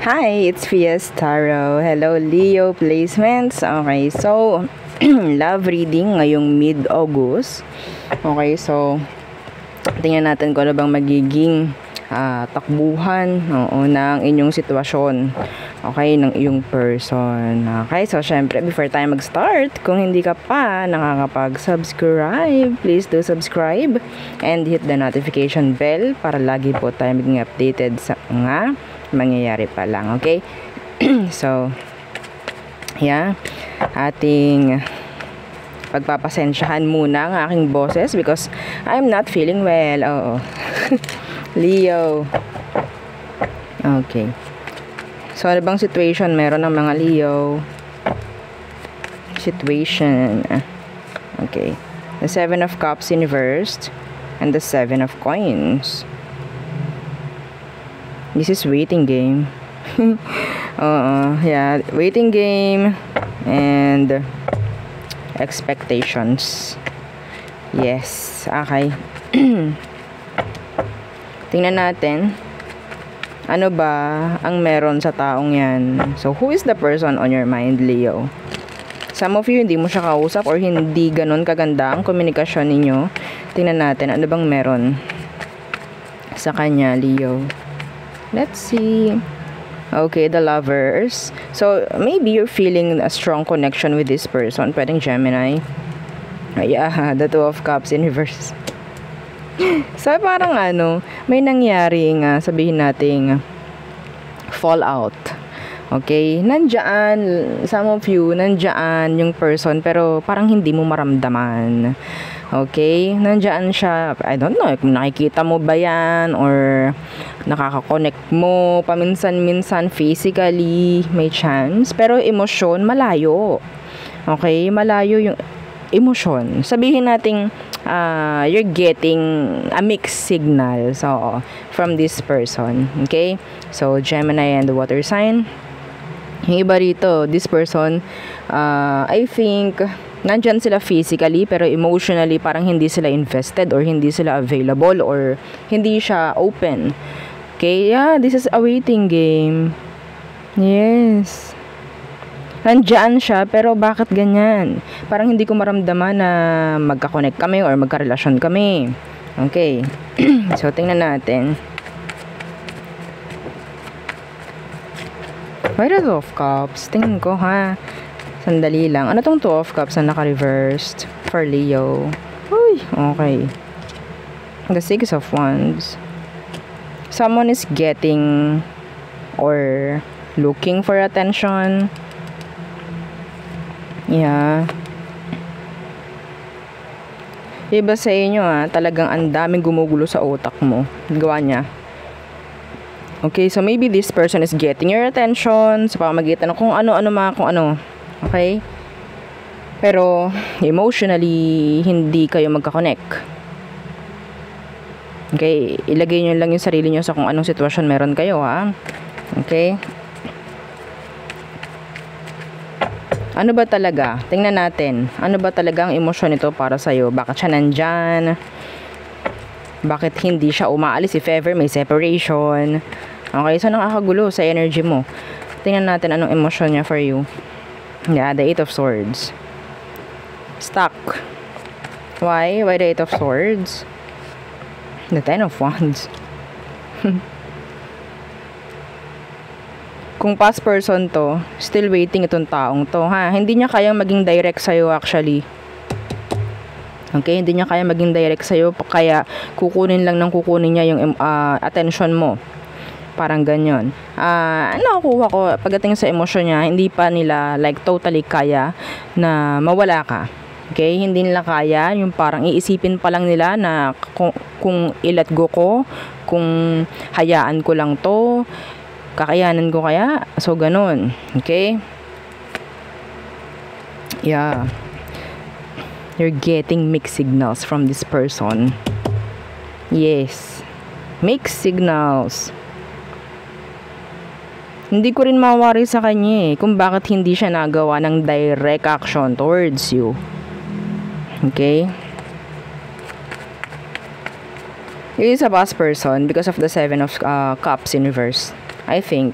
Hi, it's Fies Tarot. Hello, Leo placements. Okay, so, love reading ngayong mid-August. Okay, so, tingnan natin kung ano bang magiging takbuhan ng inyong sitwasyon. Okay, ng iyong person. Okay, so, syempre, before tayo mag-start, kung hindi ka pa nakakapag-subscribe, please do subscribe and hit the notification bell para lagi po tayo maging updated sa mga mangyayari pa lang, okay? So, yeah, ating pagpapasensyahan muna ang aking boses because I'm not feeling well. Oo. Leo. Okay. So, ano bang situation meron ng mga Leo? Situation. Okay. The 7 of Cups inversed and the 7 of Coins. This is waiting game. Yeah, waiting game and expectations. Yes, okay. Tingnan natin. Ano ba ang meron sa taong yan? So, who is the person on your mind, Leo? Some of you, hindi mo siya kausap or hindi ganun kaganda ang komunikasyon ninyo. Tingnan natin, ano bang meron sa kanya, Leo? Let's see. Okay, the Lovers. So, maybe you're feeling a strong connection with this person. Pwedeng Gemini. Yeah, the 2 of Cups in reverse. So, parang may nangyaring, sabihin nating, fallout. Okay? Nandiyan, some of you, nandiyan yung person, pero parang hindi mo maramdaman. Okay? Nandiyan siya, I don't know, kung nakikita mo ba yan, or nakaka-connect mo, paminsan-minsan, physically, may chance, pero emosyon, malayo. Okay? Malayo yung emosyon. Sabihin nating, you're getting a mixed signal, so, from this person. Okay? So, Gemini and the water sign. Yung iba rito, this person, I think, nandyan sila physically, pero emotionally, parang hindi sila invested, or hindi sila available, or hindi siya open. Okay, yeah, this is a waiting game. Yes. Nandyan siya, pero bakit ganyan? Parang hindi ko maramdaman na magka-connect kami, or magka-relasyon kami. Okay. So, tingnan natin. Why the 2 of Cups? Tingnan ko, ha. Sandali lang. Ano tong 2 of Cups na naka-reversed for Leo? Uy, okay. The 6 of Wands. Someone is getting or looking for attention. Yeah. Iba sa inyo, talagang ang daming gumugulo sa utak mo. Gawa niya. Okay, so maybe this person is getting your attention sa pamamagitan ng kung ano. Okay? Pero, emotionally, hindi kayo magka-connect. Okay? Ilagay nyo lang yung sarili nyo sa kung anong sitwasyon meron kayo, ha? Okay? Ano ba talaga? Tingnan natin. Ano ba talaga ang emosyon nito para sa'yo? Bakit siya nandyan? Bakit hindi siya umaalis if ever may separation? Okay, so nakakagulo sa energy mo. Tingnan natin anong emosyon niya for you. Yeah, the 8 of Swords. Stuck. Why? Why the 8 of Swords? The 10 of Wands. Kung past person to, still waiting itong taong to, ha? Hindi niya kayang maging direct sa'yo actually. Okay? Hindi niya kayang maging direct sa'yo, kaya kukunin niya yung attention mo. Parang ganyan. Nakukuha ko, pagdating sa emosyon niya, hindi pa nila like totally kaya na mawala ka. Okay? Hindi nila kaya, yung parang iisipin pa lang nila na kung i-let go ko, kung hayaan ko lang to, kakayanan ko kaya? So, ganun. Okay? Yeah. You're getting mixed signals from this person. Yes. Mixed signals. Hindi ko rin mawari sa kanya kung bakit hindi siya nagawa ng direct action towards you. Okay? He is a boss person because of the 7 of Cups in reverse. I think.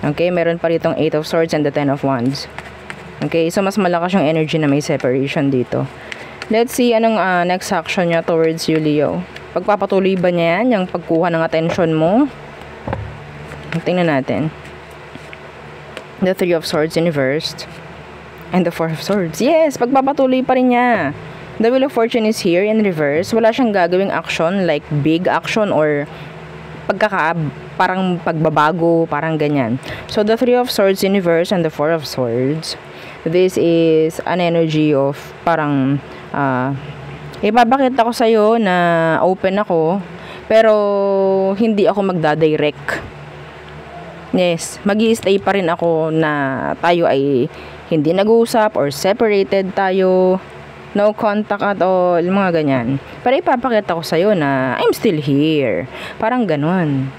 Okay, meron pa ritong 8 of Swords and the 10 of Wands. Okay, so mas malakas yung energy na may separation dito. Let's see anong next action niya towards you, Leo. Pagpapatuloy ba niya yan, yung pagkuha ng attention mo? Tingnan natin. The 3 of Swords in reversed. And the 4 of Swords. Yes, pagpapatuloy pa rin niya. The Wheel of Fortune is here in reverse. Wala siyang gagawing action, like big action or parang pagbabago, parang ganyan. So, the 3 of Swords in reverse and the 4 of Swords. This is an energy of parang ipapakita ko sa'yo na open ako, pero hindi ako magdadirect. Yes, mag-i-stay pa rin ako na tayo ay hindi nag-uusap or separated tayo. No contact at all, mga ganyan. Pero ipapakita ko sa'yo na I'm still here. Parang ganun.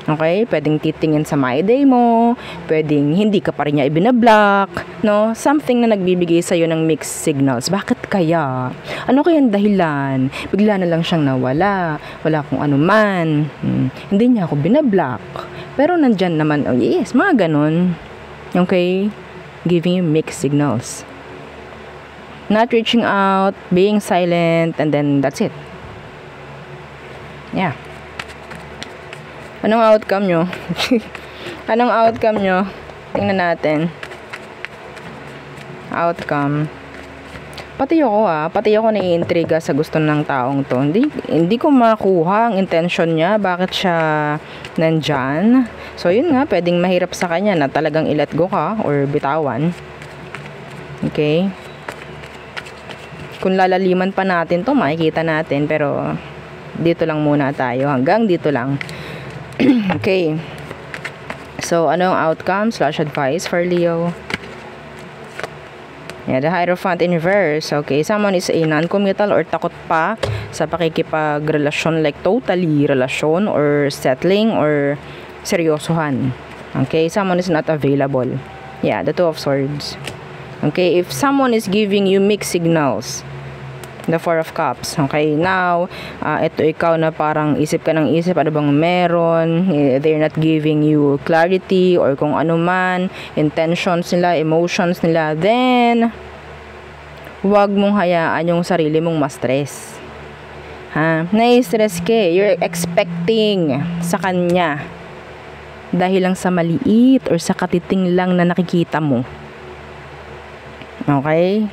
Okay? Pwedeng titingin sa my day mo. Pwedeng hindi ka pa rin niya ibinablock. No? Something na nagbibigay sa'yo ng mixed signals. Bakit kaya? Ano kayang dahilan? Bigla na lang siyang nawala. Wala kung ano man. Hindi niya ako binablock. Pero nandyan naman, oh yes, mga ganun. Okay? Giving you mixed signals. Not reaching out, being silent, and then that's it. Yeah. Anong outcome nyo? Anong outcome nyo? Tingnan natin. Outcome. Pati ako naiintriga sa gusto ng taong to. Hindi ko makuha ang intention niya. Bakit siya nandyan? So, yun nga, pwedeng mahirap sa kanya na talagang i-let go ka or bitawan. Okay? Kung lalaliman pa natin to, makikita natin. Pero, dito lang muna tayo. Hanggang dito lang. Okay. So, anong outcome / advice for Leo? Yeah, the Hierophant in reverse. Okay, someone is a non-committal or takot pa sa pakikipagrelasyon, like totally relasyon or settling or seryosohan. Okay, someone is not available. Yeah, the 2 of Swords. Okay, if someone is giving you mixed signals, the 4 of Cups. Okay, now, ito ikaw na parang isip ka ng isip, ano bang meron? They're not giving you clarity or kung ano man, intentions nila, emotions nila, then, huwag mong hayaan yung sarili mong ma-stress. Na-stress ka eh. You're expecting sa kanya dahil lang sa maliit or sa katiting lang na nakikita mo. Okay?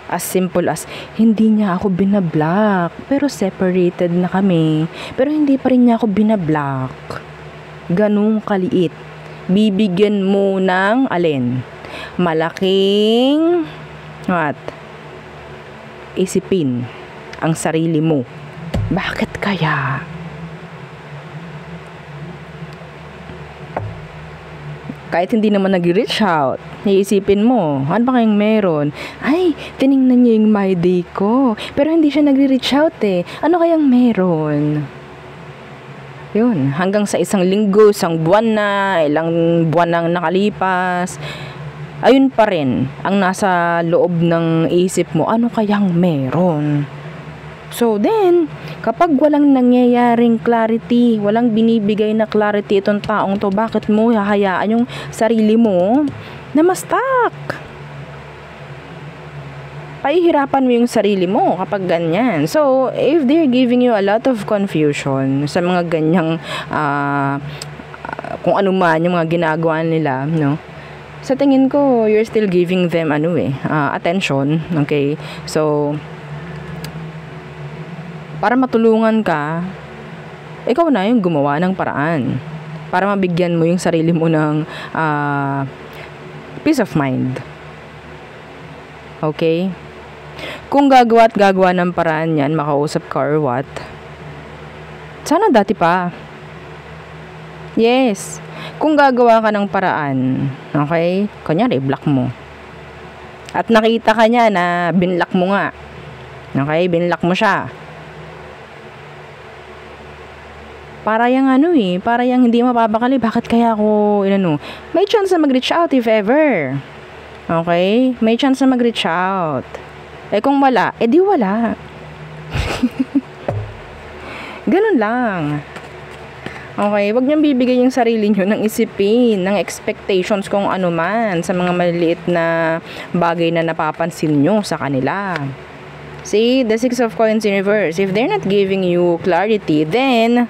As simple as, hindi niya ako binablock, pero separated na kami, pero hindi pa rin niya ako binablock. Ganung kaliit. Bibigyan mo ng alin? Malaking, what? Isipin ang sarili mo. Bakit kaya? Kahit hindi naman nag-reach out, iisipin mo, ano ba kayong meron? Ay, tiningnan niya yung my day ko. Pero hindi siya nag-reach out eh. Ano kayang meron? Yun, hanggang sa isang linggo, isang buwan na, ilang buwan nang nakalipas, ayun pa rin ang nasa loob ng isip mo, ano kayang meron? So then, kapag walang nangyayaring clarity, walang binibigay na clarity itong taong to, bakit mo hahayaan yung sarili mo na ma-stuck? Pahihirapan mo yung sarili mo kapag ganyan. So, if they're giving you a lot of confusion sa mga ganyang kung ano man yung mga ginagawa nila, no? Sa tingin ko, you're still giving them attention, okay? So, para matulungan ka, ikaw na yung gumawa ng paraan para mabigyan mo yung sarili mo ng peace of mind. Okay? Kung gagawa ng paraan yan, makausap ka or what, sana dati pa. Yes. Kung gagawa ka ng paraan, okay? Kunyari, block mo. At nakita ka niya na binlock mo nga. Okay? Binlock mo siya. Para yung para yung hindi mapapakali, bakit kaya ako, may chance na mag-reach out if ever. Okay? May chance na mag-reach out. Eh kung wala, di wala. Ganun lang. Okay, wag niyong bibigay yung sarili niyo ng isipin, ng expectations kung ano man sa mga maliliit na bagay na napapansin niyo sa kanila. See, the Six of Coins in reverse. If they're not giving you clarity, then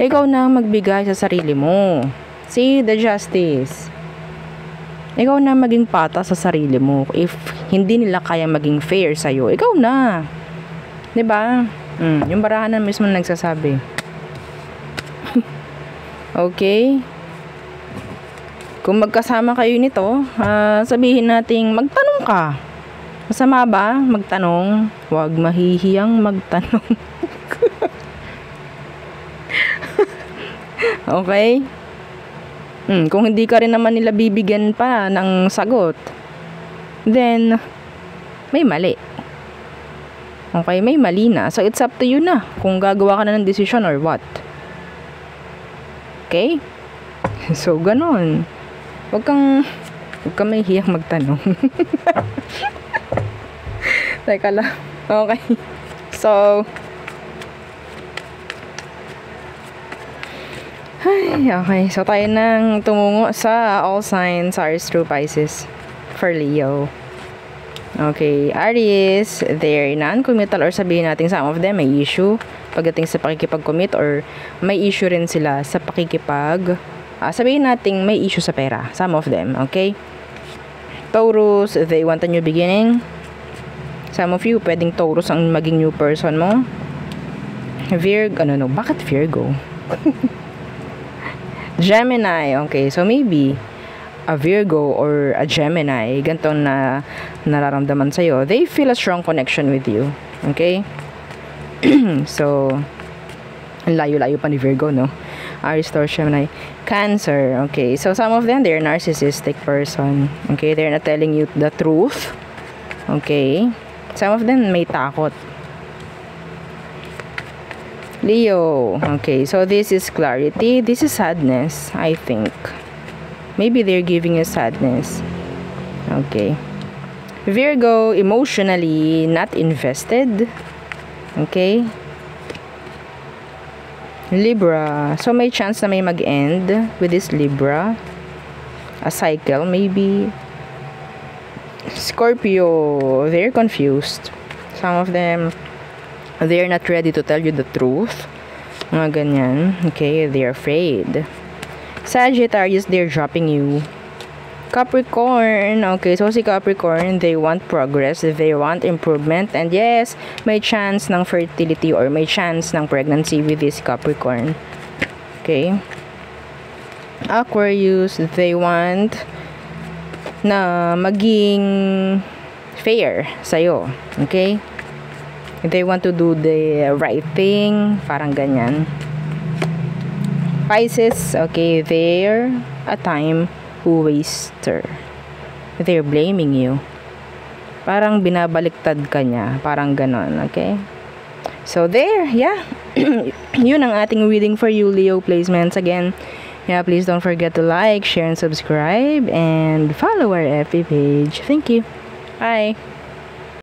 ikaw na magbigay sa sarili mo. See, the Justice. Ikaw na maging patas sa sarili mo. If hindi nila kaya maging fair sa'yo, ikaw na. 'Di ba? Yung barahan na mismo nagsasabi. Okay? Kung magkasama kayo nito, sabihin nating magtanong ka. Masama ba magtanong? Huwag mahihiyang magtanong. Okay? Kung hindi ka rin naman nila bibigyan pa ng sagot, then may mali. Okay, may mali na. So it's up to you na kung gagawa ka na ng decision or what. Okay? So ganon. Huwag kang may hiyang magtanong. Teka lang. Okay. So okay. So tayo nang tumungo sa all signs Aries through Pisces for Leo. Okay, Aries, they're non-committal, or sabihin natin some of them may issue pagdating sa pakikipag-commit, or may issue rin sila sa sabihin natin may issue sa pera, some of them, okay? Taurus, they want a new beginning. Some of you, pwedeng Taurus ang maging new person mo. Virgo, bakit Virgo? Gemini, okay, so maybe a Virgo or a Gemini, ganito na nararamdaman sa'yo, they feel a strong connection with you. Okay? So, ang layo-layo pa ni Virgo, no? Aries, Taurus, Gemini. Cancer, okay. So, some of them, they're a narcissistic person. Okay? They're not telling you the truth. Okay? Some of them may takot. Leo, okay. So, this is clarity. This is sadness, I think. Maybe they're giving you sadness. Okay. Virgo, emotionally not invested. Okay. Libra, so may chance na may mag-end with this Libra. A cycle, maybe. Scorpio, they're confused. Some of them, they're not ready to tell you the truth. Mga ganyan. Okay, they're afraid. Sagittarius, they're dropping you. Capricorn, okay, so si Capricorn, they want progress, they want improvement, and yes, may chance ng fertility or may chance ng pregnancy with this Capricorn. Okay. Aquarius, they want na maging fair sa'yo. Okay? They want to do the right thing, parang ganyan. Pisces, okay, they're a time waster. They're blaming you. Parang binabaliktad ka niya. Parang ganon, okay? So, there, yeah. Yun ang ating reading for you, Leo placements. Again, yeah, please don't forget to like, share, and subscribe. And follow our FB page. Thank you. Bye.